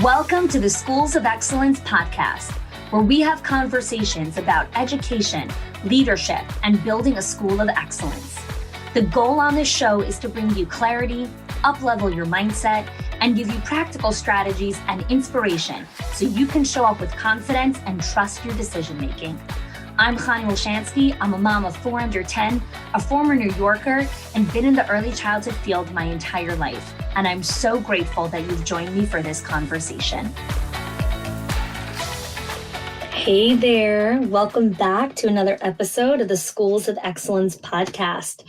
Welcome to the Schools of Excellence podcast, where we have conversations about education, leadership, and building a school of excellence. The goal on this show is to bring you clarity, up-level your mindset, and give you practical strategies and inspiration so you can show up with confidence and trust your decision-making. I'm Chani Olshansky. I'm a mom of 4 under 10, a former New Yorker, and been in the early childhood field my entire life. And I'm so grateful that you've joined me for this conversation. Hey there. Welcome back to another episode of the Schools of Excellence podcast.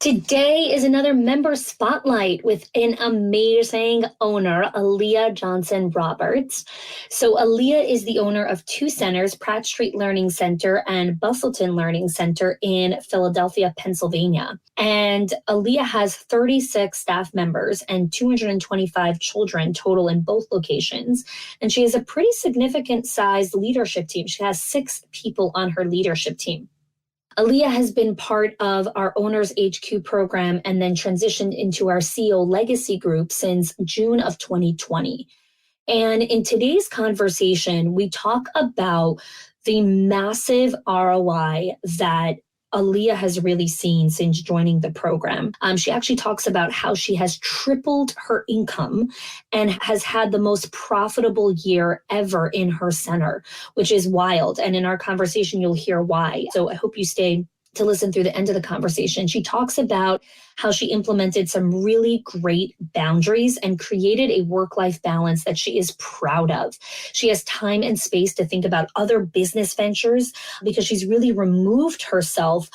Today is another member spotlight with an amazing owner, Aliyah Johnson-Roberts. So Aliyah is the owner of 2 centers, Pratt Street Learning Center and Bustleton Learning Center in Philadelphia, Pennsylvania. And Aliyah has 36 staff members and 225 children total in both locations. And she has a pretty significant sized leadership team. She has 6 people on her leadership team. Aliyah has been part of our Owners HQ program and then transitioned into our CEO Legacy Group since June of 2020. And in today's conversation, we talk about the massive ROI that Aliyah has really seen since joining the program. She actually talks about how she has tripled her income and has had the most profitable year ever in her center, which is wild. And in our conversation, you'll hear why. So I hope you stay to listen through the end of the conversation. She talks about how she implemented some really great boundaries and created a work-life balance that she is proud of. She has time and space to think about other business ventures because she's really removed herself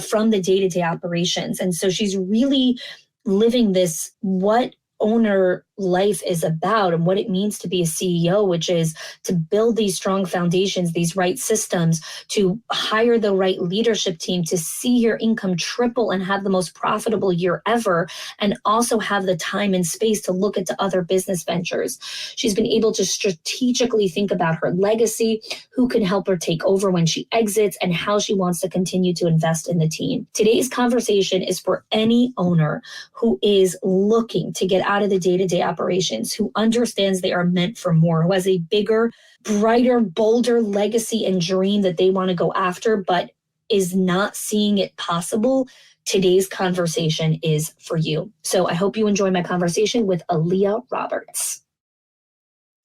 from the day-to-day operations. And so she's really living this, what owner life is about and what it means to be a CEO, which is to build these strong foundations, these right systems, to hire the right leadership team, to see your income triple and have the most profitable year ever, and also have the time and space to look into other business ventures. She's been able to strategically think about her legacy, who can help her take over when she exits, and how she wants to continue to invest in the team. Today's conversation is for any owner who is looking to get out of the day-to-day operations, who understands they are meant for more, who has a bigger, brighter, bolder legacy and dream that they want to go after, but is not seeing it possible. Today's conversation is for you. So I hope you enjoy my conversation with Aliyah Roberts.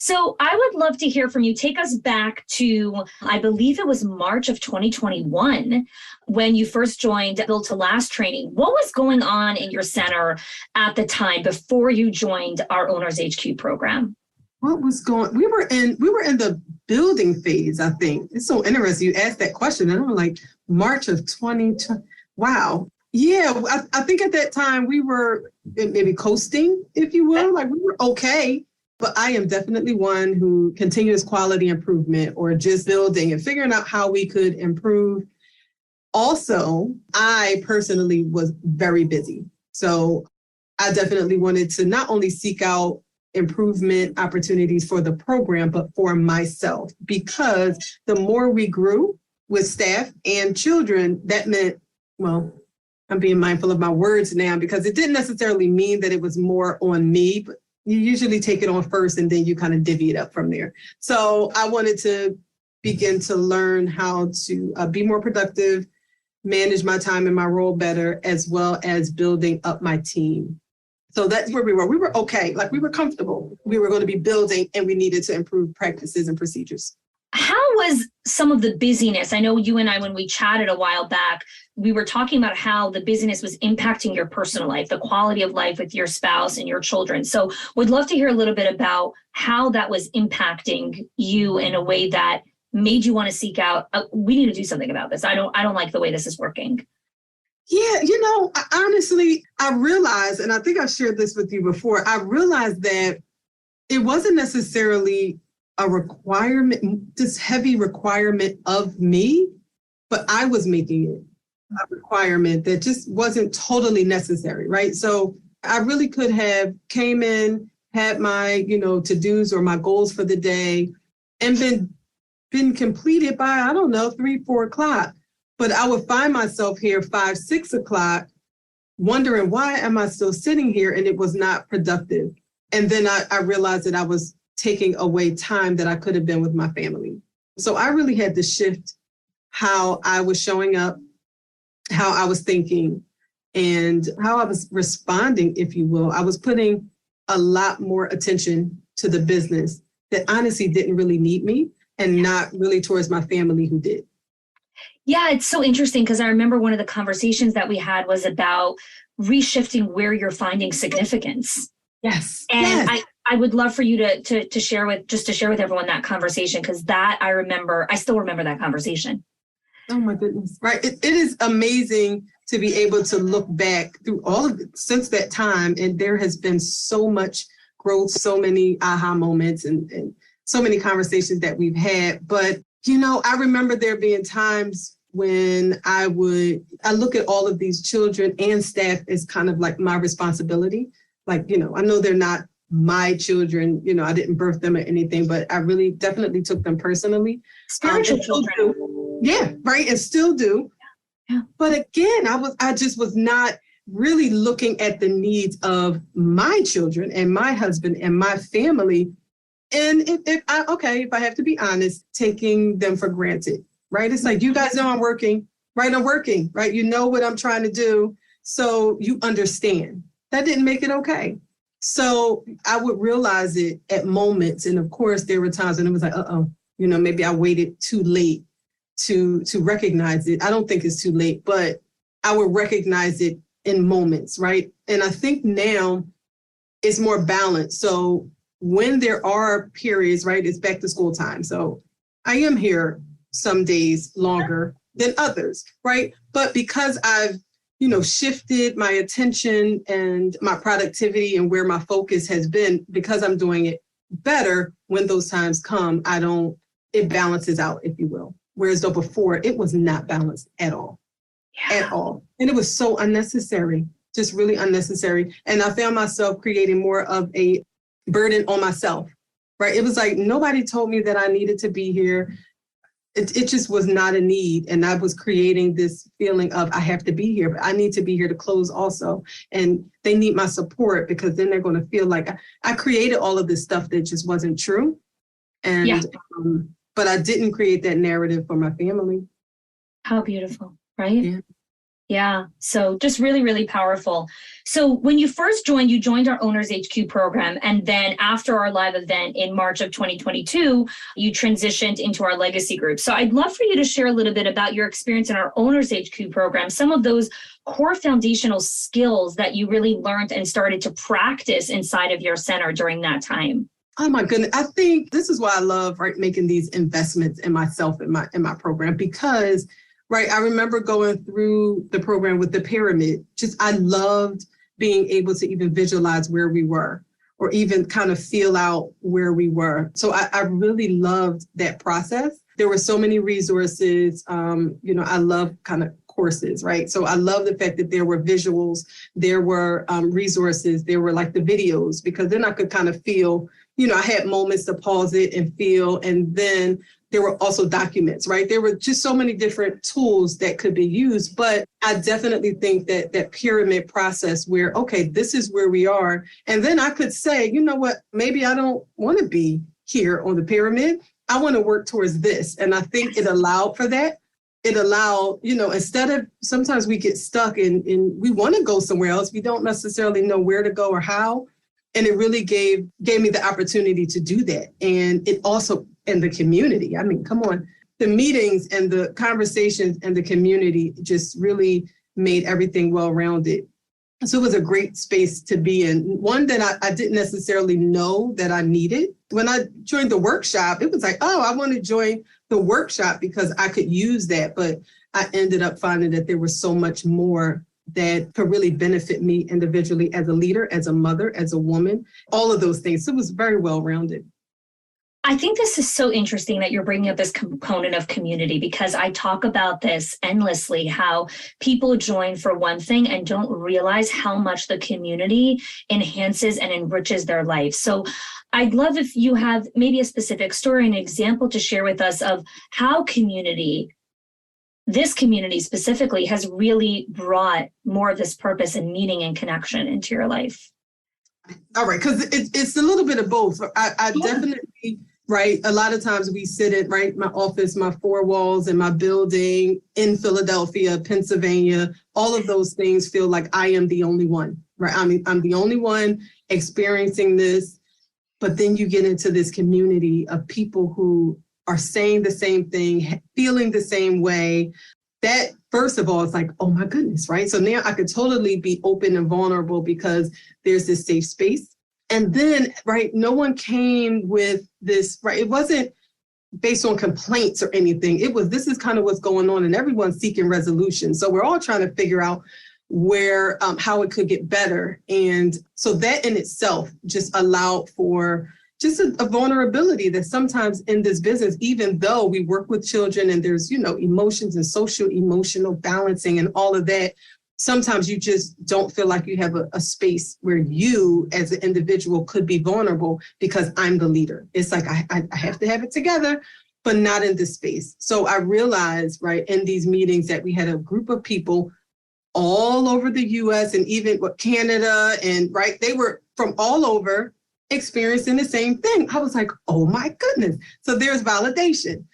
So I would love to hear from you. Take us back to, I believe it was March of 2021, when you first joined Build to Last training. What was going on in your center at the time before you joined our Owners HQ program? What was going? We were in the building phase, I think. It's so interesting you asked that question. And I'm like, March of 2020. Wow. Yeah, I think at that time we were maybe coasting, if you will. Like we were okay. But I am definitely one who continuous quality improvement or just building and figuring out how we could improve. Also, I personally was very busy. So I definitely wanted to not only seek out improvement opportunities for the program, but for myself, because the more we grew with staff and children, that meant, well, I'm being mindful of my words now because it didn't necessarily mean that it was more on me, but you usually take it on first and then you kind of divvy it up from there. So I wanted to begin to learn how to be more productive, manage my time and my role better, as well as building up my team. So that's where we were. We were okay. Like we were comfortable. We were going to be building and we needed to improve practices and procedures. How was some of the busyness? I know you and I, when we chatted a while back, we were talking about how the busyness was impacting your personal life, the quality of life with your spouse and your children. So would love to hear a little bit about how that was impacting you in a way that made you want to seek out, we need to do something about this. I don't like the way this is working. Yeah, honestly, I realized, and I think I shared this with you before, I realized that it wasn't necessarily a requirement, this heavy requirement of me, but I was making it a requirement that just wasn't totally necessary, right? So I really could have came in, had my, to-dos or my goals for the day and been completed by, 3, 4 o'clock. But I would find myself here 5, 6 o'clock wondering, why am I still sitting here? And it was not productive. And then I realized that I was taking away time that I could have been with my family. So I really had to shift how I was showing up, how I was thinking, and how I was responding, if you will. I was putting a lot more attention to the business that honestly didn't really need me, and not really towards my family who did. Yeah, it's so interesting because I remember one of the conversations that we had was about reshifting where you're finding significance. Yes. And yes. I would love for you to share with everyone that conversation, because that I still remember that conversation. Oh my goodness. Right. It is amazing to be able to look back through all of it since that time. And there has been so much growth, so many aha moments and so many conversations that we've had. But, I remember there being times when I look at all of these children and staff as kind of like my responsibility. Like, I know they're not my children, I didn't birth them or anything, but I really definitely took them personally. Spiritual children. Yeah, right. And still do. Yeah. But again, I just was not really looking at the needs of my children and my husband and my family. And if I have to be honest, taking them for granted, right? It's like, you guys know I'm working, right? I'm working, right? You know what I'm trying to do. So you understand. That didn't make it okay. So I would realize it at moments. And of course, there were times when it was like, maybe I waited too late to recognize it. I don't think it's too late, but I would recognize it in moments, right? And I think now it's more balanced. So when there are periods, right, it's back to school time. So I am here some days longer than others, right? But because I've, shifted my attention and my productivity and where my focus has been, because I'm doing it better when those times come, it balances out, if you will. Whereas though before, it was not balanced at all, at all. And it was so unnecessary, just really unnecessary. And I found myself creating more of a burden on myself, right? It was like, nobody told me that I needed to be here. It just was not a need. And I was creating this feeling of, I have to be here, but I need to be here to close also. And they need my support, because then they're going to feel like I created all of this stuff that just wasn't true. And, but I didn't create that narrative for my family. How beautiful, right? Yeah. So just really, really powerful. So when you first joined, you joined our Owners HQ program. And then after our live event in March of 2022, you transitioned into our legacy group. So I'd love for you to share a little bit about your experience in our Owners HQ program, some of those core foundational skills that you really learned and started to practice inside of your center during that time. Oh my goodness. I think this is why I love making these investments in myself, in my program, because I remember going through the program with the pyramid. I loved being able to even visualize where we were, or even kind of feel out where we were. So I really loved that process. There were so many resources. I love kind of courses, right? So I love the fact that there were visuals, there were resources, there were like the videos, because then I could kind of feel, I had moments to pause it and feel, and then there were also documents, right? There were just so many different tools that could be used. But I definitely think that pyramid process where, okay, this is where we are. And then I could say, you know what, maybe I don't want to be here on the pyramid. I want to work towards this. And I think it allowed for that. It allowed, instead of, sometimes we get stuck in we want to go somewhere else. We don't necessarily know where to go or how. And it really gave me the opportunity to do that. And it also, in the community, I mean, come on, the meetings and the conversations and the community just really made everything well-rounded. So it was a great space to be in, one that I didn't necessarily know that I needed. When I joined the workshop, it was like, oh, I want to join the workshop because I could use that. But I ended up finding that there was so much more that could really benefit me individually as a leader, as a mother, as a woman, all of those things. So it was very well-rounded. I think this is so interesting that you're bringing up this component of community, because I talk about this endlessly, how people join for one thing and don't realize how much the community enhances and enriches their life. So I'd love if you have maybe a specific story, an example to share with us of how this community specifically has really brought more of this purpose and meaning and connection into your life. All right, because it's a little bit of both. I definitely, right, a lot of times we sit at, right, my office, my four walls, and my building in Philadelphia, Pennsylvania, all of those things feel like I am the only one, right? I mean, I'm the only one experiencing this. But then you get into this community of people who are saying the same thing, feeling the same way. That, first of all, it's like, oh my goodness, right? So now I could totally be open and vulnerable because there's this safe space. And then, right, no one came with this, right? It wasn't based on complaints or anything. It was, this is kind of what's going on, and everyone's seeking resolution. So we're all trying to figure out where, how it could get better. And so that in itself just allowed for just a vulnerability that sometimes in this business, even though we work with children and there's, emotions and social emotional balancing and all of that, sometimes you just don't feel like you have a space where you as an individual could be vulnerable because I'm the leader. It's like, I have to have it together, but not in this space. So I realized, right, in these meetings that we had a group of people all over the US and even Canada, and right, they were from all over experiencing the same thing. I was like, oh my goodness. So there's validation.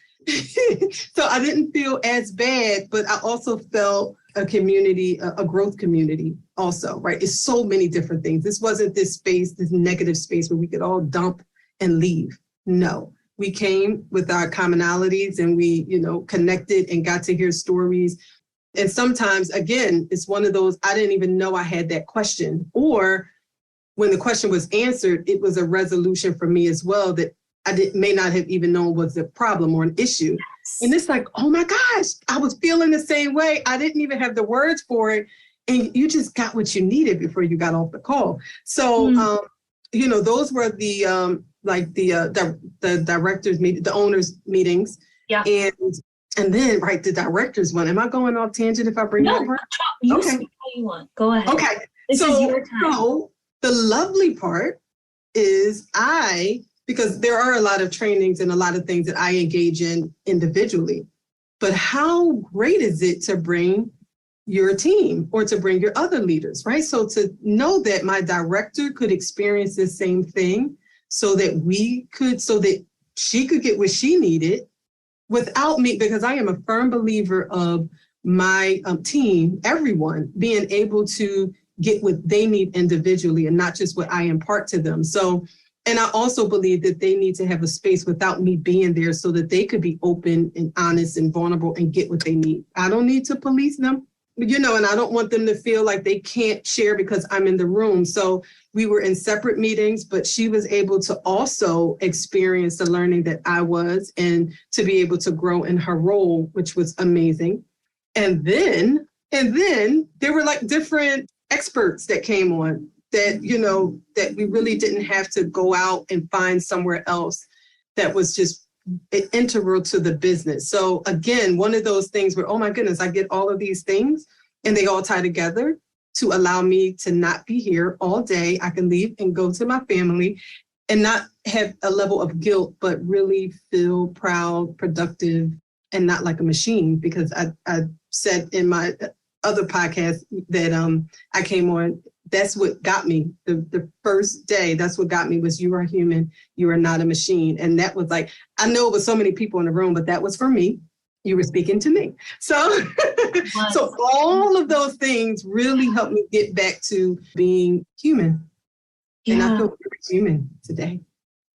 So I didn't feel as bad, but I also felt a community, a growth community also, right? It's so many different things. This wasn't this space, this negative space where we could all dump and leave. No, we came with our commonalities and we, connected and got to hear stories. And sometimes, again, it's one of those, I didn't even know I had that question, or when the question was answered, it was a resolution for me as well that may not have even known was a problem or an issue. Yes. And it's like, oh my gosh, I was feeling the same way. I didn't even have the words for it. And you just got what you needed before you got off the call. So, those were the directors meeting, the owners meetings. Yeah. And then, right, the directors one. Am I going off tangent if I bring that up? You speak how you want. Go ahead. Okay. This is your time. So the lovely part is because there are a lot of trainings and a lot of things that I engage in individually, but how great is it to bring your team or to bring your other leaders, right? So to know that my director could experience the same thing so that she could get what she needed without me, because I am a firm believer of my team, everyone being able to get what they need individually and not just what I impart to them. So, and I also believe that they need to have a space without me being there so that they could be open and honest and vulnerable and get what they need. I don't need to police them, and I don't want them to feel like they can't share because I'm in the room. So we were in separate meetings, but she was able to also experience the learning that I was and to be able to grow in her role, which was amazing. And then there were like different experts that came on that, that we really didn't have to go out and find somewhere else that was just integral to the business. So again, one of those things where, oh my goodness, I get all of these things and they all tie together to allow me to not be here all day. I can leave and go to my family and not have a level of guilt, but really feel proud, productive, and not like a machine. Because I said in my other podcast that I came on, that's what got me the first day. That's what got me was you are human. You are not a machine. And that was like, I know it was so many people in the room, but that was for me. You were speaking to me. So, so all of those things really helped me get back to being human. Yeah. And I feel very human today.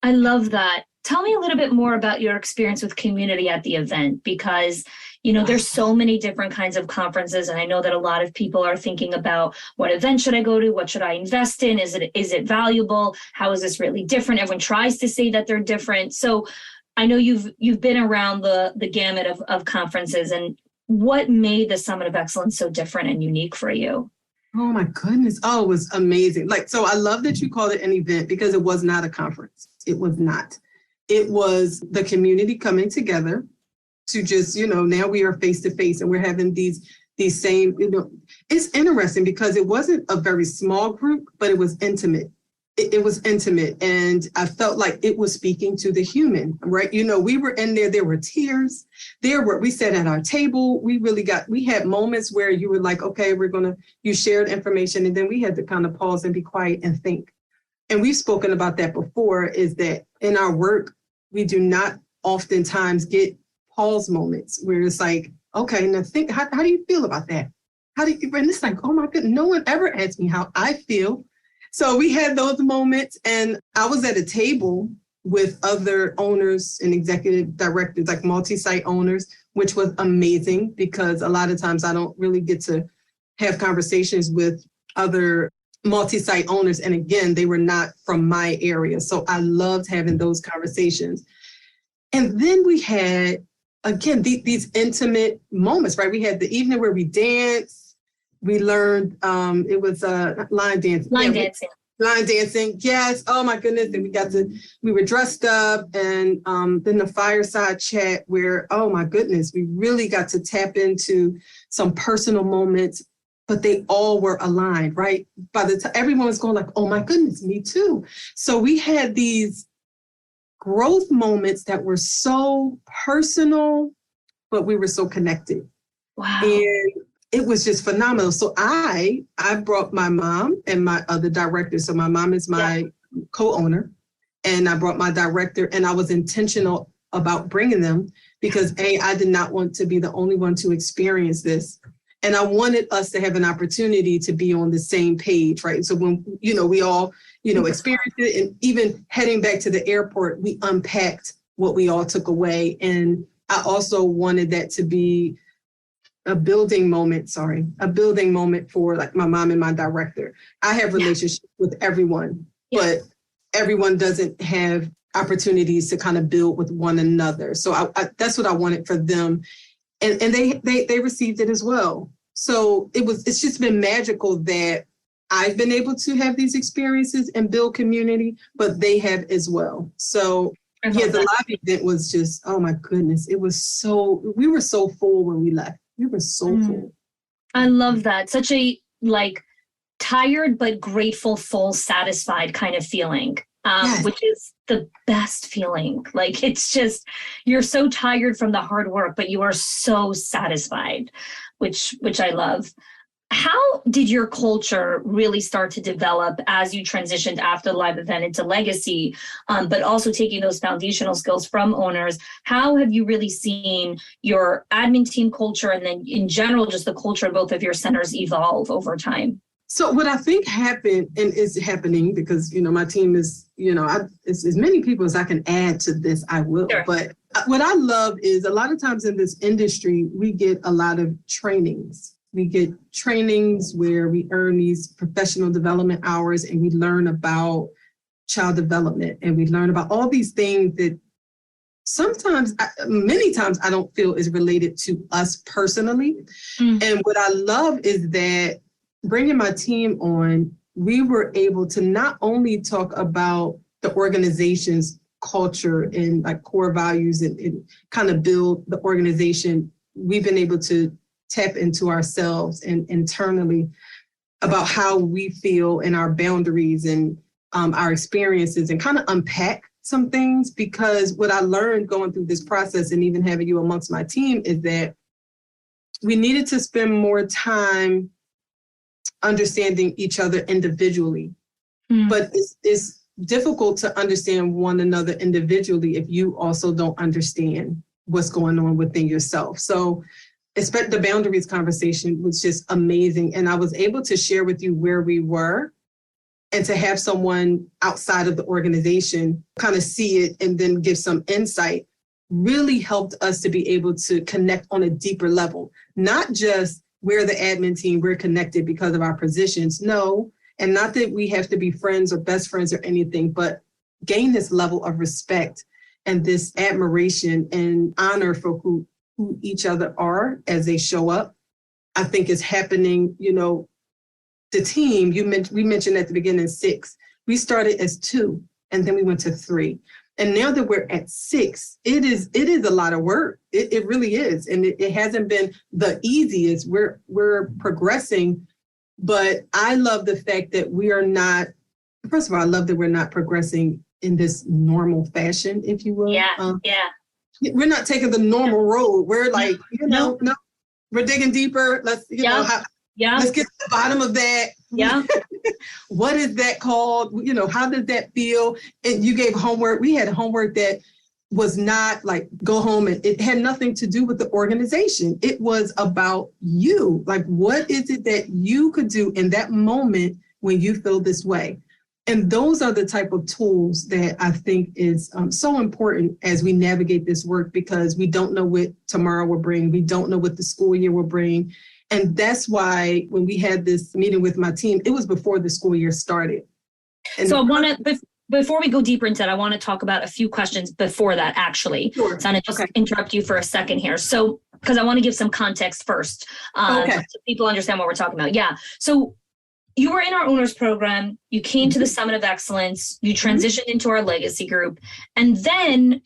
I love that. Tell me a little bit more about your experience with community at the event, because, there's so many different kinds of conferences. And I know that a lot of people are thinking about what event should I go to? What should I invest in? Is it valuable? How is this really different? Everyone tries to say that they're different. So I know you've been around the gamut of conferences, and what made the Summit of Excellence so different and unique for you? Oh my goodness. Oh, it was amazing. So I love that you called it an event, because it was not a conference. It was not. It was the community coming together to just, now we are face to face and we're having these same, it's interesting because it wasn't a very small group, but it was intimate. It was intimate. And I felt like it was speaking to the human, right? We were in there were tears. We sat at our table. We had moments where you were like, okay, you shared information. And then we had to kind of pause and be quiet and think. and we've spoken about that before, is that in our work, we do not oftentimes get pause moments where it's like, okay, now think, how do you feel about that? How do you, and it's like, oh my goodness, no one ever asked me how I feel. So we had those moments, and I was at a table with other owners and executive directors, like multi-site owners, which was amazing because a lot of times I don't really get to have conversations with other multi-site owners. And again, they were not from my area. So I loved having those conversations. And then we had, again, these intimate moments, right? We had the evening where we danced. We learned, it was line dancing. Line dancing, yes. Oh my goodness. And we were dressed up, and then the fireside chat where, oh my goodness, we really got to tap into some personal moments, but they all were aligned, right? By the time everyone was going like, oh my goodness, me too. So we had these growth moments that were so personal, but we were so connected. Wow. And it was just phenomenal. So I brought my mom and my other director. So my mom is my co-owner, and I brought my director, and I was intentional about bringing them because I did not want to be the only one to experience this. And I wanted us to have an opportunity to be on the same page, right? So when, we all, experienced it, and even heading back to the airport, we unpacked what we all took away. And I also wanted that to be a building moment for like my mom and my director. I have relationships with everyone, but everyone doesn't have opportunities to kind of build with one another. So I that's what I wanted for them. And they received it as well. So it's just been magical that I've been able to have these experiences and build community, but they have as well. So the live event was just, oh my goodness. We were so full when we left. We were so full. I love that. Such a tired, but grateful, full, satisfied kind of feeling, which is the best feeling. Like, it's just, you're so tired from the hard work, but you are so satisfied, which I love. How did your culture really start to develop as you transitioned after the live event into legacy, but also taking those foundational skills from owners? How have you really seen your admin team culture, and then in general, just the culture of both of your centers evolve over time? So what I think happened, and is happening, because, my team is, as many people as I can add to this, I will. Sure. But what I love is a lot of times in this industry, we get a lot of trainings. We get trainings where we earn these professional development hours, and we learn about child development, and we learn about all these things that many times I don't feel is related to us personally. And what I love is that bringing my team on, we were able to not only talk about the organization's culture and like core values and kind of build the organization, we've been able to tap into ourselves and internally about how we feel and our boundaries and our experiences, and kind of unpack some things. Because what I learned going through this process, and even having you amongst my team, is that we needed to spend more time understanding each other individually. But it's difficult to understand one another individually if you also don't understand what's going on within yourself. So the boundaries conversation was just amazing. And I was able to share with you where we were, and to have someone outside of the organization kind of see it and then give some insight really helped us to be able to connect on a deeper level. Not just we're the admin team, we're connected because of our positions. No, and not that we have to be friends or best friends or anything, but gain this level of respect and this admiration and honor for who each other are as they show up. I think is happening, the team, we mentioned at the beginning 6. We started as 2, and then we went to 3. And now that we're at 6, it is a lot of work. It really is. And it hasn't been the easiest. We're progressing, but I love the fact that we are not, first of all, I love that we're not progressing in this normal fashion, if you will. Yeah. We're not taking the normal road. We're like, no, we're digging deeper. Let's, Yeah. Let's get to the bottom of that. Yeah. What is that called? How does that feel? And you gave homework. We had homework that was not like go home, and it had nothing to do with the organization. It was about you. Like, what is it that you could do in that moment when you feel this way? And those are the type of tools that I think is so important as we navigate this work, because we don't know what tomorrow will bring. We don't know what the school year will bring. And that's why when we had this meeting with my team, it was before the school year started. And so I want to, before we go deeper into that, I want to talk about a few questions before that, actually. Sure. So I'm going to just interrupt you for a second here. So, because I want to give some context first, so people understand what we're talking about. Yeah. So you were in our owners program, you came to the Summit of Excellence, you transitioned into our legacy group, and then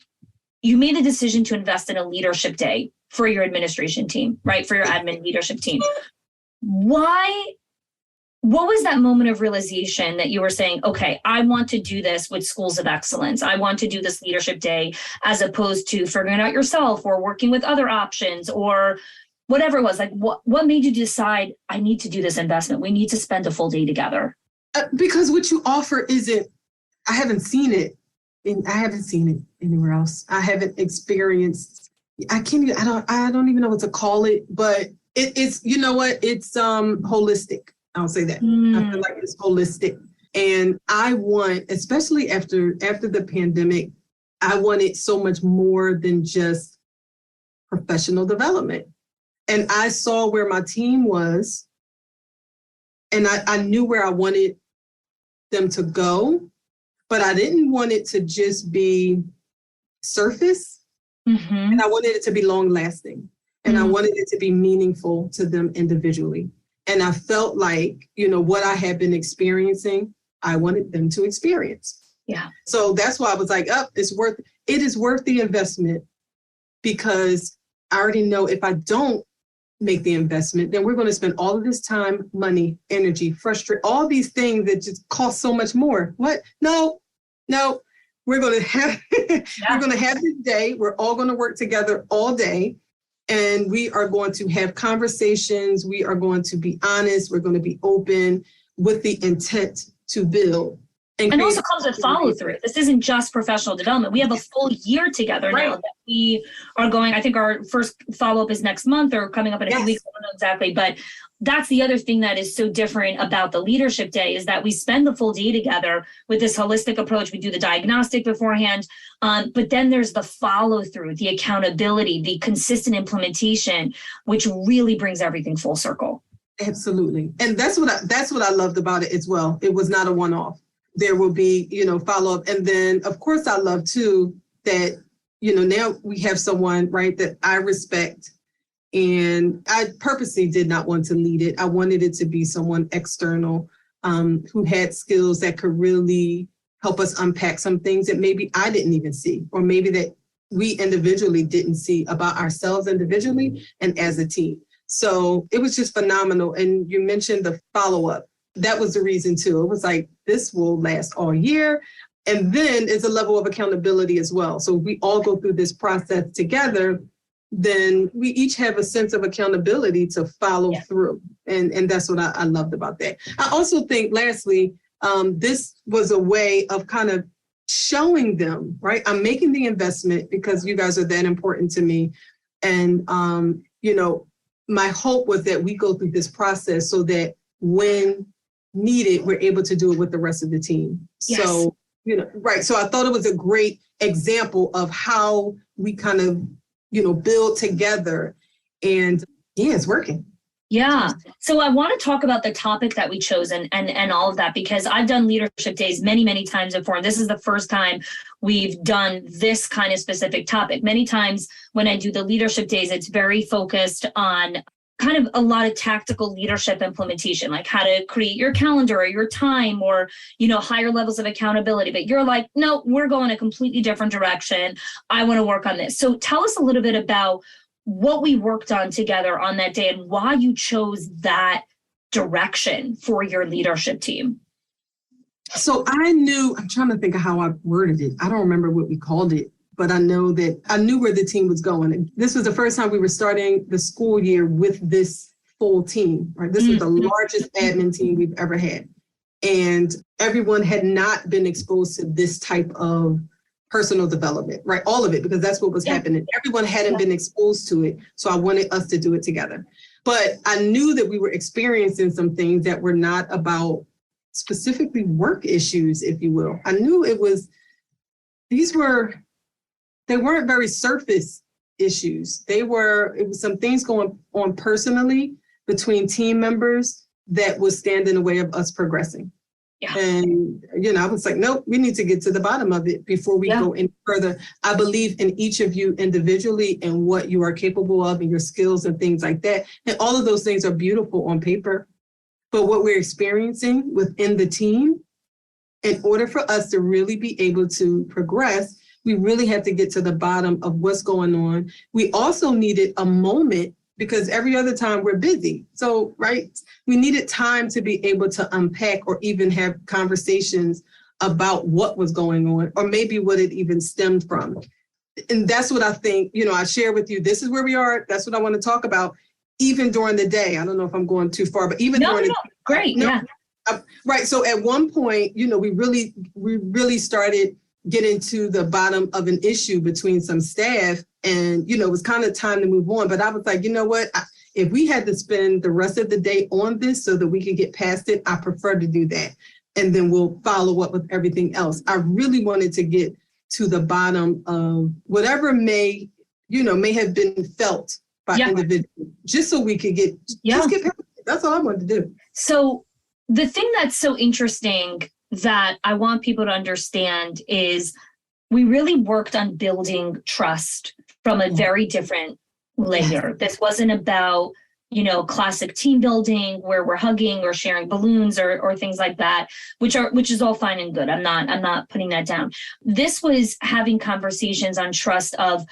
you made the decision to invest in a leadership day for your administration team, right? For your admin leadership team. Why? What was that moment of realization that you were saying, okay, I want to do this with Schools of Excellence. I want to do this leadership day, as opposed to figuring it out yourself or working with other options or whatever it was. Like, what made you decide, I need to do this investment? We need to spend a full day together. Because what you offer isn't, I haven't seen it anywhere else. I haven't experienced, I don't even know what to call it, but it's, you know what? It's holistic. I'll say that. I feel like it's holistic. And I want, especially after the pandemic, I wanted so much more than just professional development. And I saw where my team was, and I knew where I wanted them to go, but I didn't want it to just be surface. And I wanted it to be long lasting. And I wanted it to be meaningful to them individually. And I felt like, what I had been experiencing, I wanted them to experience. Yeah. So that's why I was like, it is worth the investment, because I already know if I don't make the investment, then we're going to spend all of this time, money, energy, frustration, all these things that just cost so much more. What? No, we're going to have, we're going to have this day. We're all going to work together all day. And we are going to have conversations. We are going to be honest. We're going to be open with the intent to build. And also comes with follow through. This isn't just professional development. We have a full year together now that we are going. I think our first follow up is next month or coming up in a few weeks. I don't know exactly. But that's the other thing that is so different about the leadership day, is that we spend the full day together with this holistic approach. We do the diagnostic beforehand, but then there's the follow through, the accountability, the consistent implementation, which really brings everything full circle. Absolutely. And that's what I loved about it as well. It was not a one-off. There will be, follow up. And then, of course, I love, too, that, now we have someone, right, that I respect. And I purposely did not want to lead it. I wanted it to be someone external who had skills that could really help us unpack some things that maybe I didn't even see, or maybe that we individually didn't see about ourselves individually and as a team. So it was just phenomenal. And you mentioned the follow-up. That was the reason, too. It was like, this will last all year. And then it's a level of accountability as well. So we all go through this process together, then we each have a sense of accountability to follow through. And that's what I loved about that. I also think, lastly, this was a way of kind of showing them, right? I'm making the investment because you guys are that important to me. And, my hope was that we go through this process so that when needed, we're able to do it with the rest of the team. Yes. So, So I thought it was a great example of how we kind of, build together, and it's working. Yeah. So I want to talk about the topic that we chose and all of that, because I've done leadership days many, many times before. And this is the first time we've done this kind of specific topic. Many times when I do the leadership days, it's very focused on kind of a lot of tactical leadership implementation, like how to create your calendar or your time, or, higher levels of accountability. But you're like, no, we're going a completely different direction. I want to work on this. So tell us a little bit about what we worked on together on that day and why you chose that direction for your leadership team. So I'm trying to think of how I worded it. I don't remember what we called it, but I know that I knew where the team was going. This was the first time we were starting the school year with this full team, right? This was the largest admin team we've ever had. And everyone had not been exposed to this type of personal development, right? All of it, because that's what was happening. Everyone hadn't been exposed to it. So I wanted us to do it together. But I knew that we were experiencing some things that were not about specifically work issues, if you will. I knew they weren't very surface issues. It was some things going on personally between team members that was stand in the way of us progressing. Yeah. And, I was like, nope, we need to get to the bottom of it before we go any further. I believe in each of you individually and what you are capable of and your skills and things like that. And all of those things are beautiful on paper. But what we're experiencing within the team, in order for us to really be able to progress, we really had to get to the bottom of what's going on. We also needed a moment because every other time we're busy. So, right, we needed time to be able to unpack or even have conversations about what was going on or maybe what it even stemmed from. And that's what I think, I share with you, this is where we are. That's what I want to talk about, even during the day. I don't know if I'm going too far, but even during the day. Great, yeah. Right. So at one point, we really started getting to the bottom of an issue between some staff. And, it was kind of time to move on. But I was like, you know what? If we had to spend the rest of the day on this so that we could get past it, I prefer to do that. And then we'll follow up with everything else. I really wanted to get to the bottom of whatever may have been felt by individuals, just so we could get past it. That's all I wanted to do. So the thing that's so interesting that I want people to understand is we really worked on building trust from a very different layer. This wasn't about, classic team building where we're hugging or sharing balloons or things like that, which is all fine and good. I'm not putting that down. This was having conversations on trust of,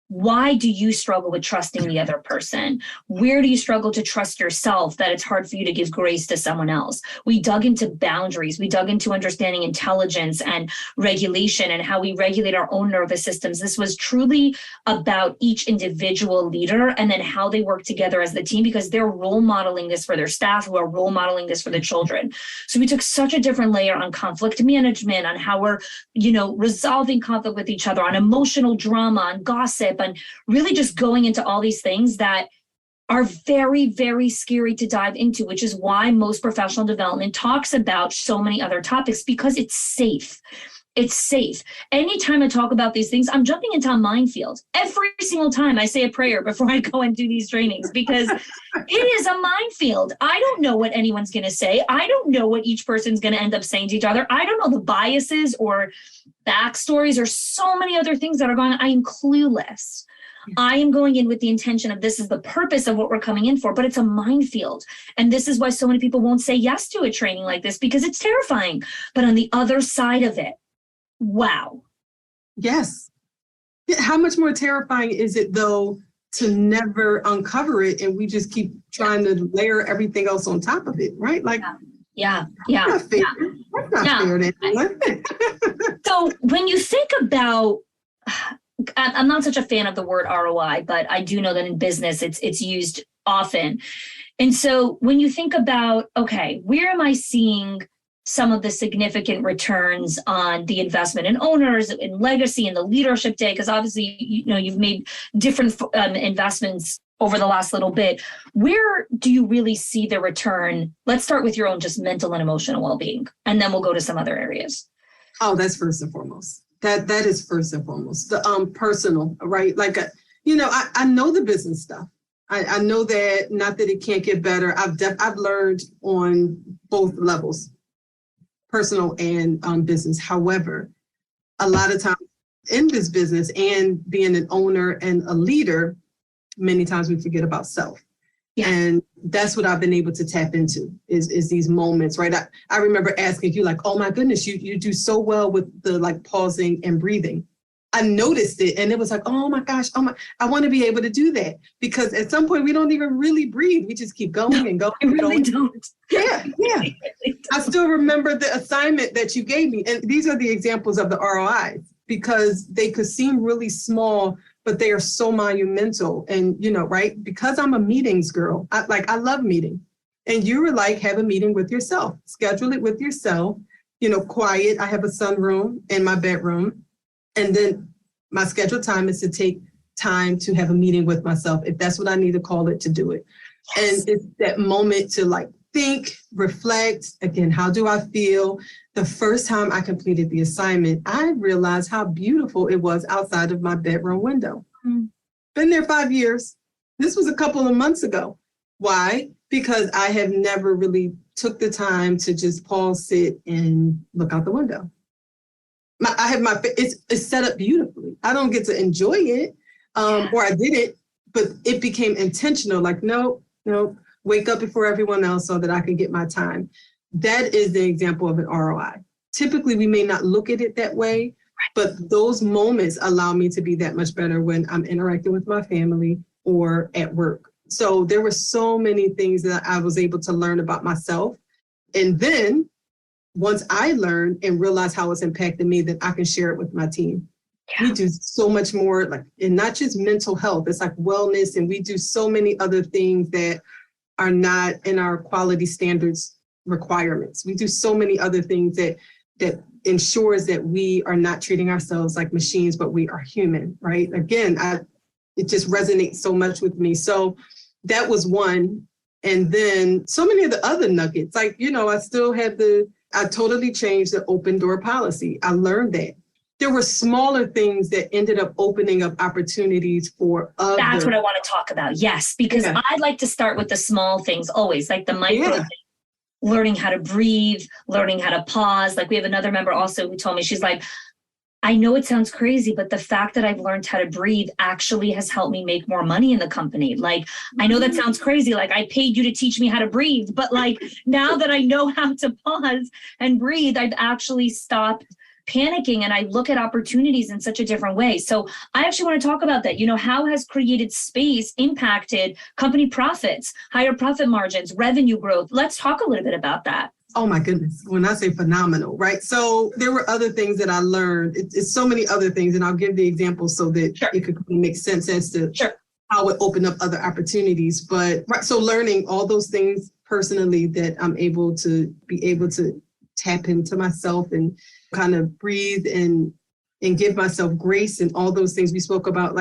why do you struggle with trusting the other person? Where do you struggle to trust yourself that it's hard for you to give grace to someone else? We dug into boundaries. We dug into understanding intelligence and regulation and how we regulate our own nervous systems. This was truly about each individual leader and then how they work together as the team, because they're role modeling this for their staff who are role modeling this for the children. So we took such a different layer on conflict management, on how we're, resolving conflict with each other, on emotional drama, on gossip, and really just going into all these things that are very, very scary to dive into, which is why most professional development talks about so many other topics, because it's safe. It's safe. Anytime I talk about these things, I'm jumping into a minefield. Every single time I say a prayer before I go and do these trainings, because it is a minefield. I don't know what anyone's going to say. I don't know what each person's going to end up saying to each other. I don't know the biases or backstories or so many other things that are going on. I am clueless. I am going in with the intention of this is the purpose of what we're coming in for, but it's a minefield. And this is why so many people won't say yes to a training like this, because it's terrifying. But on the other side of it, wow. Yes. How much more terrifying is it, though, to never uncover it and we just keep trying to layer everything else on top of it, right? Like, yeah. That's not fair. That's not fair to anyone. So when you think about, I'm not such a fan of the word ROI, but I do know that in business it's used often. And so when you think about, okay, where am I seeing some of the significant returns on the investment in owners, in legacy, in the leadership day? Because obviously, you've made different investments over the last little bit. Where do you really see the return? Let's start with your own just mental and emotional well-being, and then we'll go to some other areas. Oh, that's first and foremost. That is first and foremost. The personal, right? Like, I know the business stuff. I know that, not that it can't get better. I've learned on both levels, personal and business. However, a lot of times in this business and being an owner and a leader, many times we forget about self. Yeah. And that's what I've been able to tap into is these moments, right? I remember asking you, like, oh my goodness, you do so well with the like pausing and breathing. I noticed it and it was like, oh my gosh, I want to be able to do that, because at some point we don't even really breathe. We just keep going and going. I really don't. Yeah. I still remember the assignment that you gave me. And these are the examples of the ROIs, because they could seem really small, but they are so monumental. And, right, because I'm a meetings girl, I love meeting. And you were like, have a meeting with yourself, schedule it with yourself, quiet. I have a sunroom in my bedroom. And then my scheduled time is to take time to have a meeting with myself, if that's what I need to call it, to do it. Yes. And it's that moment to think, reflect, again, how do I feel? The first time I completed the assignment, I realized how beautiful it was outside of my bedroom window. Been there 5 years. This was a couple of months ago. Why? Because I have never really took the time to just pause, sit, and look out the window. It's set up beautifully. I don't get to enjoy it, or I did it, but it became intentional. No, wake up before everyone else so that I can get my time. That is the example of an ROI. Typically, we may not look at it that way, but those moments allow me to be that much better when I'm interacting with my family or at work. So there were so many things that I was able to learn about myself. And then once I learned and realized how it's impacted me, then I can share it with my team. Yeah. We do so much more, and not just mental health, it's wellness. And we do so many other things that are not in our quality standards requirements. We do so many other things that ensures that we are not treating ourselves like machines, but we are human, right? Again, it just resonates so much with me. So that was one. And then so many of the other nuggets, I still had I totally changed the open door policy. I learned that. There were smaller things that ended up opening up opportunities for others. That's what I want to talk about. Yes, because I'd like to start with the small things always, like the micro things. Learning how to breathe, learning how to pause. We have another member also who told me, she's like, I know it sounds crazy, but the fact that I've learned how to breathe actually has helped me make more money in the company. I know that sounds crazy. I paid you to teach me how to breathe, but now that I know how to pause and breathe, I've actually stopped panicking and I look at opportunities in such a different way. So I actually want to talk about that. How has created space impacted company profits, higher profit margins, revenue growth? Let's talk a little bit about that. Oh my goodness. When I say phenomenal, right? So there were other things that I learned. It's so many other things. And I'll give the example so that it could make sense as to how it opened up other opportunities. But so learning all those things personally that I'm able to tap into myself and kind of breathe and give myself grace and all those things we spoke about,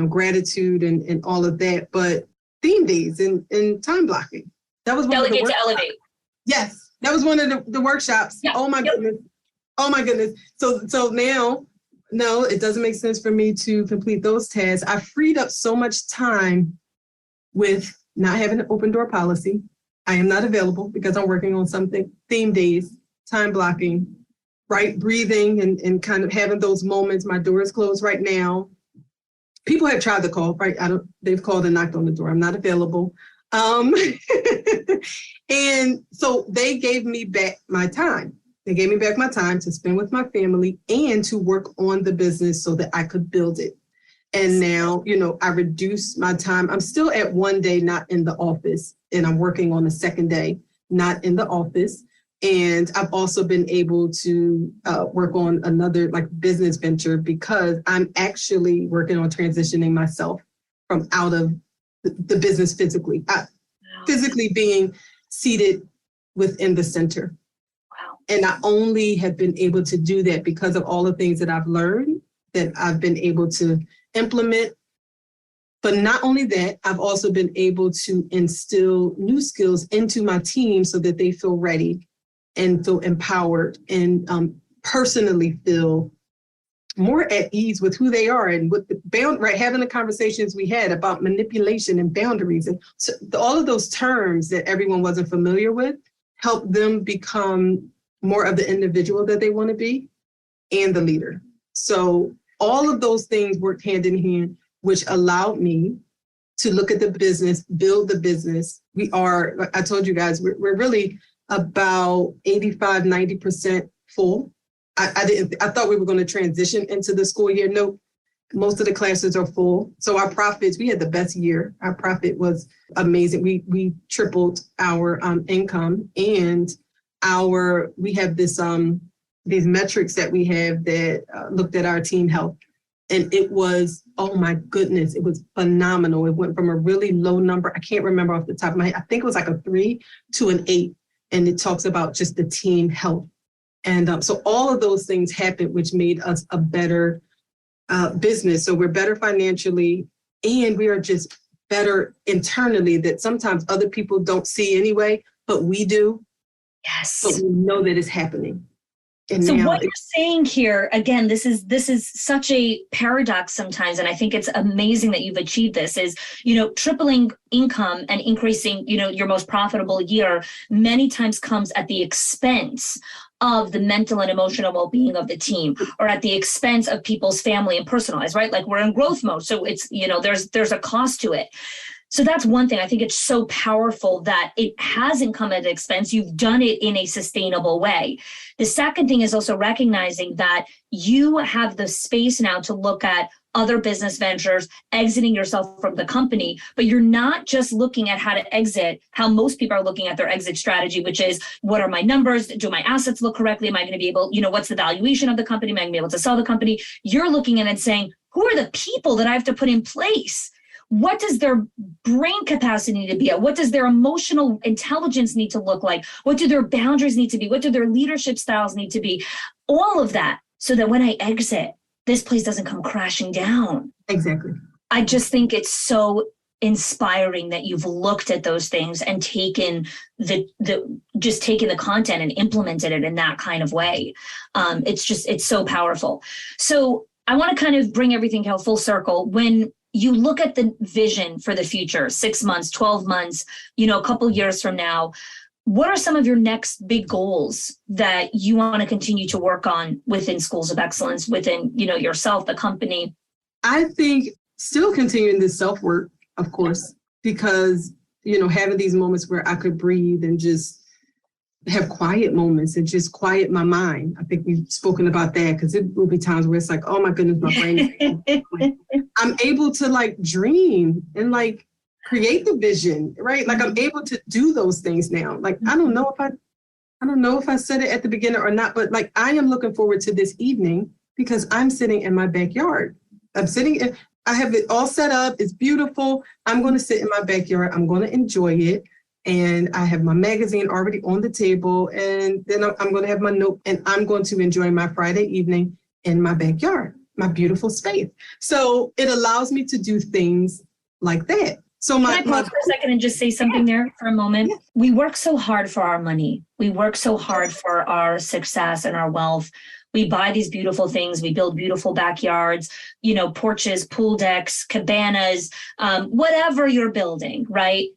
gratitude and all of that. But theme days and time blocking. That was one Delegate of the to elevate. Yes. That was one of the workshops. Yep. Oh my goodness. Oh my goodness. So now, no, it doesn't make sense for me to complete those tasks. I freed up so much time with not having an open door policy. I am not available because I'm working on something. Theme days, time blocking, right? Breathing and kind of having those moments. My door is closed right now. People have tried to call, right? They've called and knocked on the door. I'm not available. And so they gave me back my time. They gave me back my time to spend with my family and to work on the business so that I could build it. And now, I reduced my time. I'm still at one day, not in the office, and I'm working on the second day, not in the office. And I've also been able to work on another business venture because I'm actually working on transitioning myself from out of the business physically, physically being seated within the center. Wow. And I only have been able to do that because of all the things that I've learned, that I've been able to implement. But not only that, I've also been able to instill new skills into my team so that they feel ready and feel empowered and personally feel more at ease with who they are and with having the conversations we had about manipulation and boundaries. And so all of those terms that everyone wasn't familiar with help them become more of the individual that they want to be and the leader. So all of those things worked hand in hand, which allowed me to look at the business, build the business. We are, like I told you guys, we're really about 85-90% full. I thought we were going to transition into the school year. Nope. Most of the classes are full. So our profits, we had the best year. Our profit was amazing. We tripled our income, and we have this these metrics that we have that looked at our team health. And it was, oh my goodness, it was phenomenal. It went from a really low number. I can't remember off the top of my head. I think it was like a 3 to an 8. And it talks about just the team health. And so all of those things happened, which made us a better business. So we're better financially, and we are just better internally, that sometimes other people don't see anyway, but we do. Yes. But we know that it's happening. And so what you're saying here, again, this is such a paradox sometimes, and I think it's amazing that you've achieved this, is, tripling income and increasing, your most profitable year many times comes at the expense of the mental and emotional well-being of the team, or at the expense of people's family and personal lives, right? Like, we're in growth mode. So it's, there's a cost to it. So that's one thing. I think it's so powerful that it hasn't come at an expense. You've done it in a sustainable way. The second thing is also recognizing that you have the space now to look at other business ventures, exiting yourself from the company, but you're not just looking at how to exit, how most people are looking at their exit strategy, which is, what are my numbers? Do my assets look correctly? Am I going to be able, what's the valuation of the company? Am I going to be able to sell the company? You're looking at it and saying, who are the people that I have to put in place? What does their brain capacity need to be at? What does their emotional intelligence need to look like? What do their boundaries need to be? What do their leadership styles need to be? All of that, so that when I exit, this place doesn't come crashing down. Exactly. I just think it's so inspiring that you've looked at those things and taken the content and implemented it in that kind of way. It's so powerful. So I want to kind of bring everything full circle. When you look at the vision for the future, 6 months, 12 months, a couple years from now, what are some of your next big goals that you want to continue to work on within Schools of Excellence, within, yourself, the company? I think still continuing this self-work, of course, because, having these moments where I could breathe and just have quiet moments and just quiet my mind. I think we've spoken about that, because it will be times where it's like, oh my goodness, my brain is I'm able to dream and create the vision, right? Like, I'm able to do those things now. Like, I don't know if I said it at the beginning or not, but I am looking forward to this evening, because I'm sitting in my backyard. I have it all set up. It's beautiful. I'm going to sit in my backyard. I'm going to enjoy it. And I have my magazine already on the table. And then I'm going to have my note, and I'm going to enjoy my Friday evening in my backyard, my beautiful space. So it allows me to do things like that. So Can I pause for a second and just say something there for a moment? Yeah. We work so hard for our money. We work so hard for our success and our wealth. We buy these beautiful things. We build beautiful backyards, porches, pool decks, cabanas, whatever you're building, right?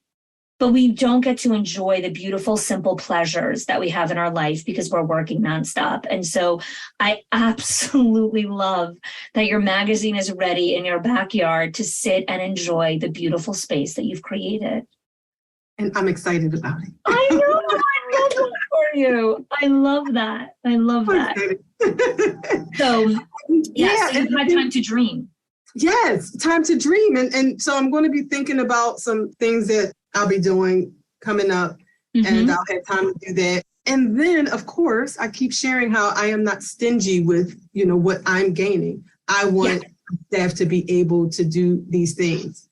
But we don't get to enjoy the beautiful, simple pleasures that we have in our life because we're working nonstop. And so I absolutely love that your magazine is ready in your backyard to sit and enjoy the beautiful space that you've created. And I'm excited about it. I know. I love that for you. I love that. I love that. So, yeah, so you've had time to dream. Yes, time to dream. And so I'm going to be thinking about some things that I'll be doing coming up, and I'll have time to do that. And then, of course, I keep sharing how I am not stingy with, what I'm gaining. I want staff to be able to do these things,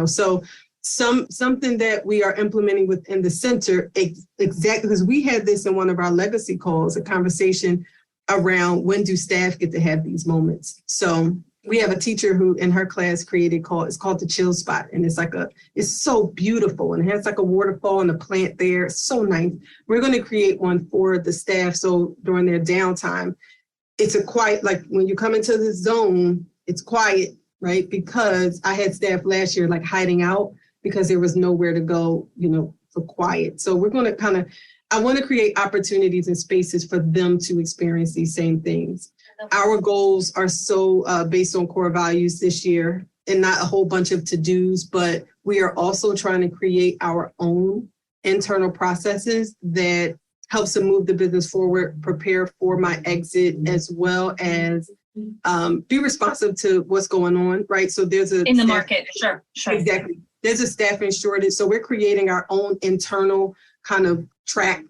so something that we are implementing within the center, exactly, because we had this in one of our legacy calls, a conversation around when do staff get to have these moments. So we have a teacher who in her class it's called the Chill Spot. And it's so beautiful. And it has a waterfall and a plant there. It's so nice. We're going to create one for the staff. So during their downtime, it's a quiet, when you come into the zone, it's quiet, right? Because I had staff last year, hiding out because there was nowhere to go, for quiet. So we're going to I want to create opportunities and spaces for them to experience these same things. Our goals are so based on core values this year, and not a whole bunch of to-dos, but we are also trying to create our own internal processes that helps to move the business forward, prepare for my exit, as well as be responsive to what's going on, right? So there's in the market, sure. Exactly. There's a staffing shortage. So we're creating our own internal kind of track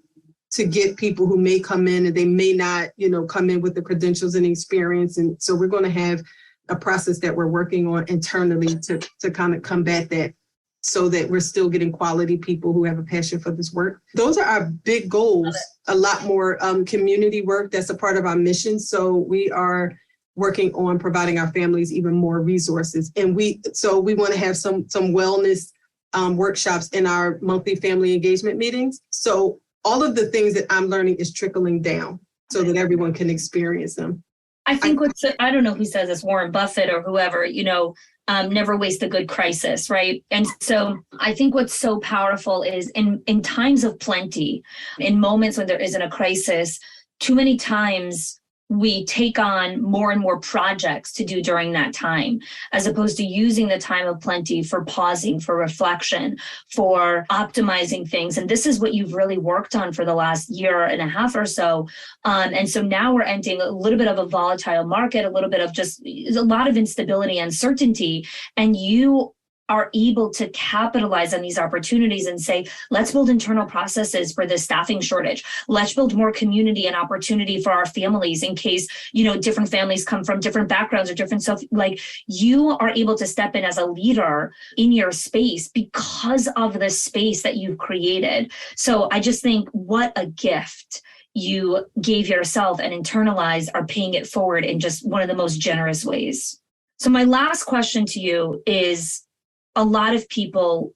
to get people who may come in and they may not, come in with the credentials and experience. And so we're going to have a process that we're working on internally to kind of combat that so that we're still getting quality people who have a passion for this work. Those are our big goals. A lot more community work that's a part of our mission. So we are working on providing our families even more resources. And we want to have some wellness workshops in our monthly family engagement meetings. So all of the things that I'm learning is trickling down so that everyone can experience them. I think I don't know who says this, Warren Buffett or whoever, never waste a good crisis, right? And so I think what's so powerful is in times of plenty, in moments when there isn't a crisis, too many times we take on more and more projects to do during that time, as opposed to using the time of plenty for pausing, for reflection, for optimizing things. And this is what you've really worked on for the last year and a half or so. And so now we're entering a little bit of a volatile market, a little bit of just a lot of instability, uncertainty, and you are able to capitalize on these opportunities and say, let's build internal processes for this staffing shortage. Let's build more community and opportunity for our families in case, different families come from different backgrounds or different stuff. Like, you are able to step in as a leader in your space because of the space that you've created. So I just think what a gift you gave yourself, and internalized are paying it forward in just one of the most generous ways. So my last question to you is, a lot of people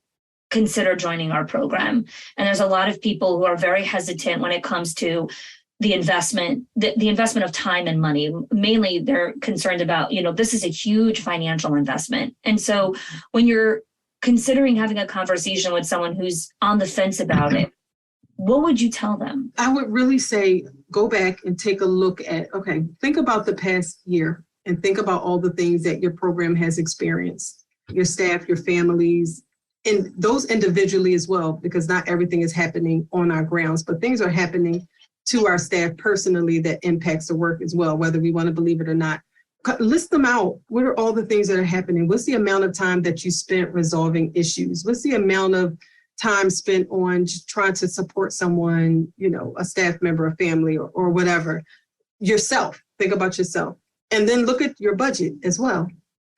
consider joining our program, and there's a lot of people who are very hesitant when it comes to the investment, the investment of time and money. Mainly, they're concerned about, this is a huge financial investment. And so when you're considering having a conversation with someone who's on the fence about it, what would you tell them? I would really say, go back and take a look at, think about the past year and think about all the things that your program has experienced. Your staff, your families, and those individually as well, because not everything is happening on our grounds, but things are happening to our staff personally that impacts the work as well, whether we want to believe it or not. List them out. What are all the things that are happening? What's the amount of time that you spent resolving issues? What's the amount of time spent on just trying to support someone, a staff member, a family, or whatever? Yourself. Think about yourself. And then look at your budget as well.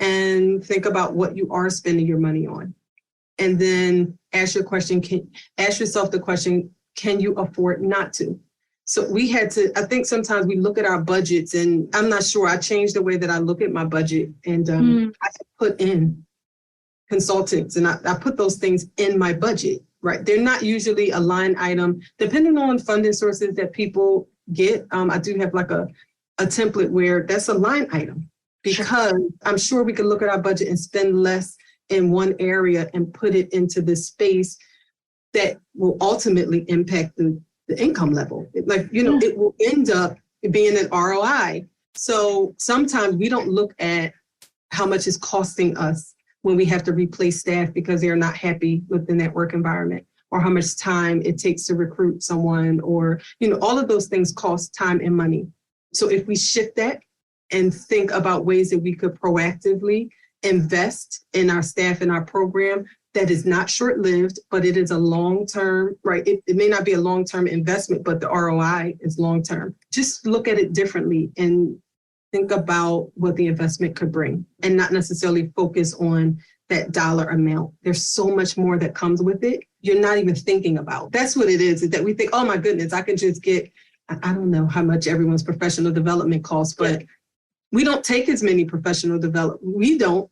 And think about what you are spending your money on. And then ask yourself the question, can you afford not to? So I think sometimes we look at our budgets, and I'm not sure, I changed the way that I look at my budget, and I put in consultants, and I put those things in my budget, right? They're not usually a line item, depending on funding sources that people get. I do have like a template where that's a line item. Because I'm sure we can look at our budget and spend less in one area and put it into this space that will ultimately impact the income level. It will end up being an ROI. So sometimes we don't look at how much it's costing us when we have to replace staff because they're not happy with the network environment, or how much time it takes to recruit someone, or, all of those things cost time and money. So if we shift that and think about ways that we could proactively invest in our staff and our program, that is not short-lived, but it is a long-term, right? It may not be a long-term investment, but the ROI is long-term. Just look at it differently and think about what the investment could bring, and not necessarily focus on that dollar amount. There's so much more that comes with it. You're not even thinking about. That's what it is that we think, oh my goodness, I can just get, I don't know how much everyone's professional development costs, but we don't take as many professional development. We don't,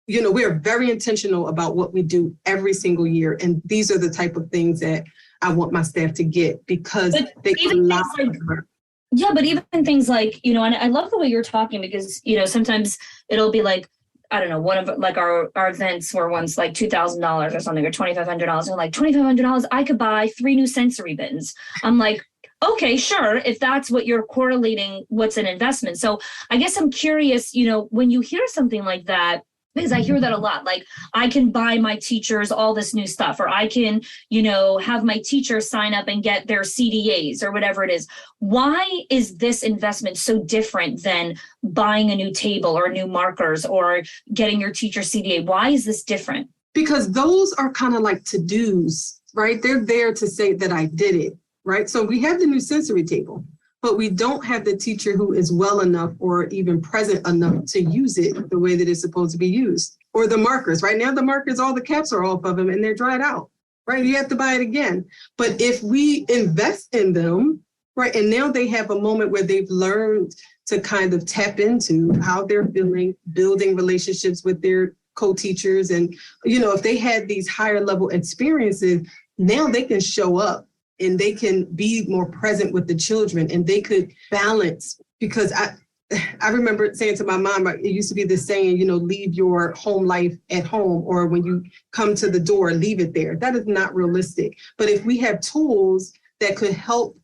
we are very intentional about what we do every single year. And these are the type of things that I want my staff to get, because they allow for. Yeah, but even things like, and I love the way you're talking, because, sometimes it'll be like, I don't know, one of like our events were once like $2,000 or something, or $2,500. And like $2,500, I could buy 3 new sensory bins. I'm like, okay, sure, if that's what you're correlating, what's an investment. So I guess I'm curious, when you hear something like that, because I hear that a lot, like I can buy my teachers all this new stuff, or I can, have my teachers sign up and get their CDAs or whatever it is. Why is this investment so different than buying a new table or new markers or getting your teacher CDA? Why is this different? Because those are kind of like to-dos, right? They're there to say that I did it. Right. So we have the new sensory table. but we don't have the teacher who is well enough or even present enough to use it the way that it's supposed to be used. Or the markers. Right now, the markers, all the caps are off of them and they're dried out. Right? You have to buy it again. But if we invest in them, right, and now they have a moment where they've learned to kind of tap into how they're feeling, building relationships with their co-teachers. And, if they had these higher level experiences, now they can show up and they can be more present with the children and they could balance. Because I remember saying to my mom, it used to be the saying, leave your home life at home, or when you come to the door, leave it there. That is not realistic. But if we have tools that could help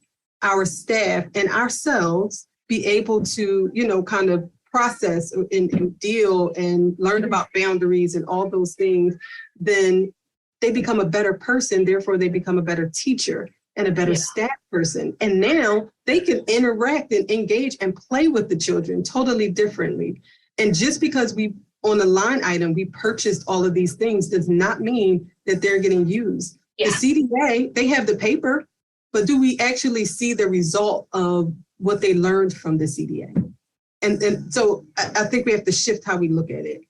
our staff and ourselves be able to, kind of process and deal and learn about boundaries and all those things, then they become a better person. Therefore, they become a better teacher and a better staff person. And now they can interact and engage and play with the children totally differently. And just because on the line item, we purchased all of these things does not mean that they're getting used. Yeah. The CDA, they have the paper, but do we actually see the result of what they learned from the CDA? And so I think we have to shift how we look at it.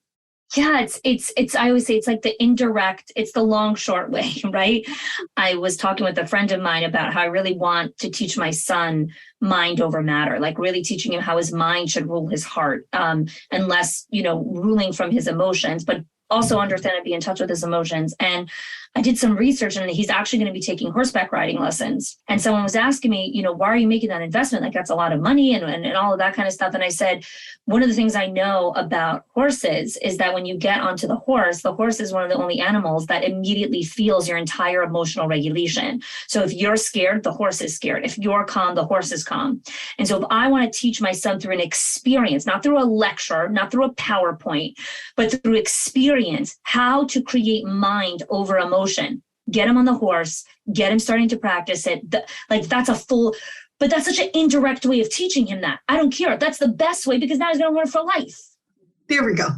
Yeah, it's I always say it's like the indirect, it's the long, short way, right? I was talking with a friend of mine about how I really want to teach my son mind over matter, like really teaching him how his mind should rule his heart, and less, ruling from his emotions, but also understand and be in touch with his emotions. And I did some research, and he's actually going to be taking horseback riding lessons. And someone was asking me, why are you making that investment? Like, that's a lot of money and all of that kind of stuff. And I said, one of the things I know about horses is that when you get onto the horse is one of the only animals that immediately feels your entire emotional regulation. So if you're scared, the horse is scared. If you're calm, the horse is calm. And so if I want to teach my son through an experience, not through a lecture, not through a PowerPoint, but through experience, how to create mind over emotion, get him on the horse, get him starting to practice it. But that's such an indirect way of teaching him that. I don't care. That's the best way, because now he's going to learn for life. There we go.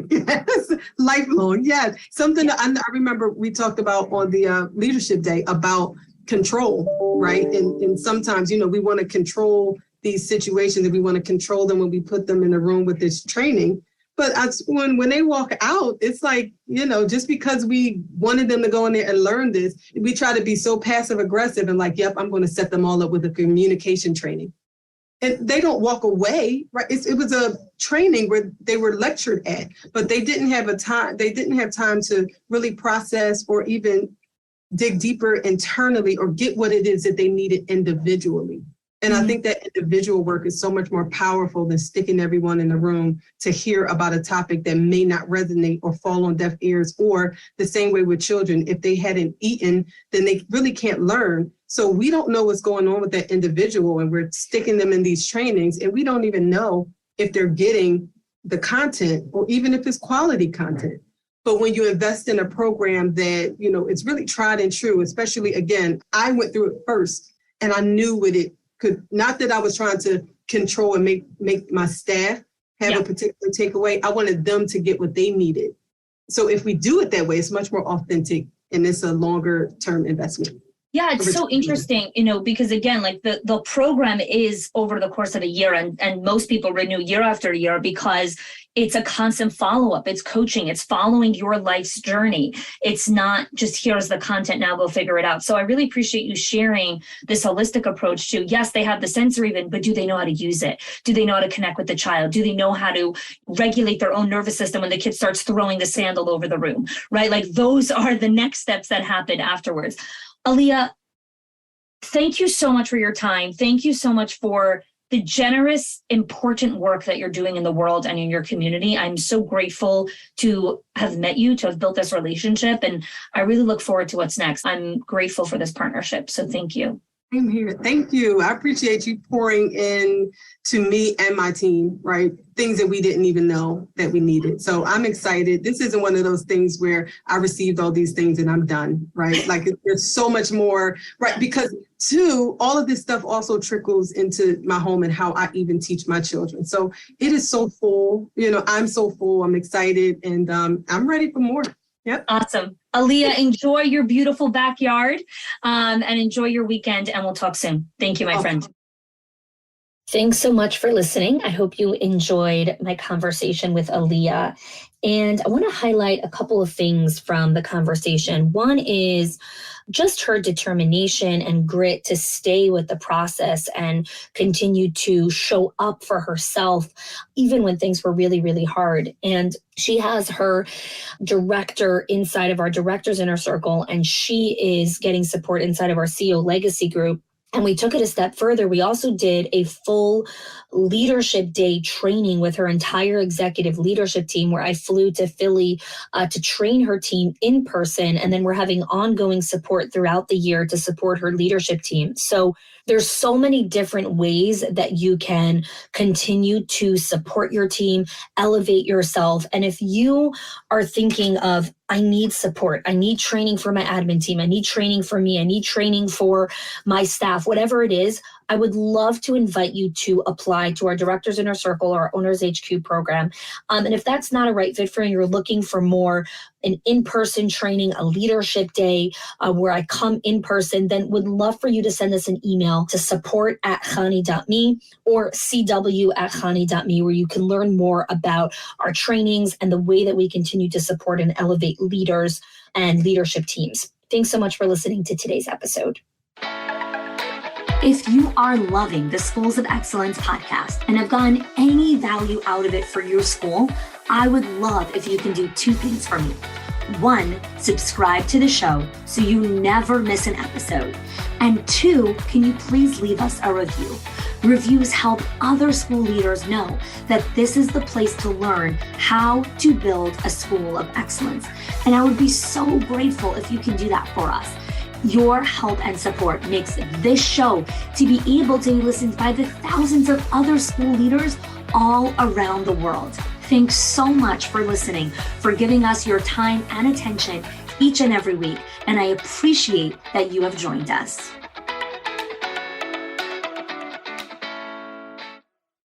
Yes, lifelong. Yes. Something that I remember we talked about on the leadership day about control, right? And sometimes, we want to control these situations, and we want to control them when we put them in a room with this training. But when they walk out, it's like, just because we wanted them to go in there and learn this, we try to be so passive aggressive and like, yep, I'm going to set them all up with a communication training. And they don't walk away, right? It was a training where they were lectured at, but they didn't have time to really process or even dig deeper internally or get what it is that they needed individually. And I think that individual work is so much more powerful than sticking everyone in the room to hear about a topic that may not resonate or fall on deaf ears. Or the same way with children, if they hadn't eaten, then they really can't learn. So we don't know what's going on with that individual, and we're sticking them in these trainings, and we don't even know if they're getting the content or even if it's quality content. But when you invest in a program that, it's really tried and true, especially, again, I went through it first and I knew what it could, not that I was trying to control and make my staff have a particular takeaway. I wanted them to get what they needed. So if we do it that way, it's much more authentic and it's a longer term investment. Yeah, it's so interesting, because again, like the program is over the course of a year, and most people renew year after year because it's a constant follow-up. It's coaching. It's following your life's journey. It's not just here's the content, now go figure it out. So I really appreciate you sharing this holistic approach to, yes, they have the sensory even, but do they know how to use it? Do they know how to connect with the child? Do they know how to regulate their own nervous system when the kid starts throwing the sand all over the room, right? Like those are the next steps that happen afterwards. Aliyah, thank you so much for your time. Thank you so much for the generous, important work that you're doing in the world and in your community. I'm so grateful to have met you, to have built this relationship, and I really look forward to what's next. I'm grateful for this partnership, so thank you. I'm here. Thank you. I appreciate you pouring in to me and my team, right? Things that we didn't even know that we needed. So I'm excited. This isn't one of those things where I received all these things and I'm done, right? Like there's so much more, right? Because too, all of this stuff also trickles into my home and how I even teach my children. So it is so full, I'm so full, I'm excited, and I'm ready for more. Yep. Awesome. Aliyah, enjoy your beautiful backyard and enjoy your weekend, and we'll talk soon. Thank you, my friend. Thanks so much for listening. I hope you enjoyed my conversation with Aliyah. And I want to highlight a couple of things from the conversation. One is just her determination and grit to stay with the process and continue to show up for herself, even when things were really, really hard. And she has her director inside of our Directors Inner Circle, and she is getting support inside of our CEO Legacy group. And we took it a step further. We also did a full leadership day training with her entire executive leadership team, where I flew to Philly to train her team in person. And then we're having ongoing support throughout the year to support her leadership team. So there's so many different ways that you can continue to support your team, elevate yourself. And if you are thinking of, I need support, I need training for my admin team, I need training for me, I need training for my staff, whatever it is, I would love to invite you to apply to our Directors Inner Circle or our Owners HQ program. And if that's not a right fit for you, you're looking for more an in-person training, a leadership day where I come in person, then would love for you to send us an email to support@chani.me or cw@chani.me, where you can learn more about our trainings and the way that we continue to support and elevate leaders and leadership teams. Thanks so much for listening to today's episode. If you are loving the Schools of Excellence podcast and have gotten any value out of it for your school, I would love if you can do two things for me. One, subscribe to the show so you never miss an episode. And two, can you please leave us a review? Reviews help other school leaders know that this is the place to learn how to build a school of excellence. And I would be so grateful if you can do that for us. Your help and support makes this show to be able to be listened by the thousands of other school leaders all around the world. Thanks so much for listening, for giving us your time and attention each and every week. And I appreciate that you have joined us.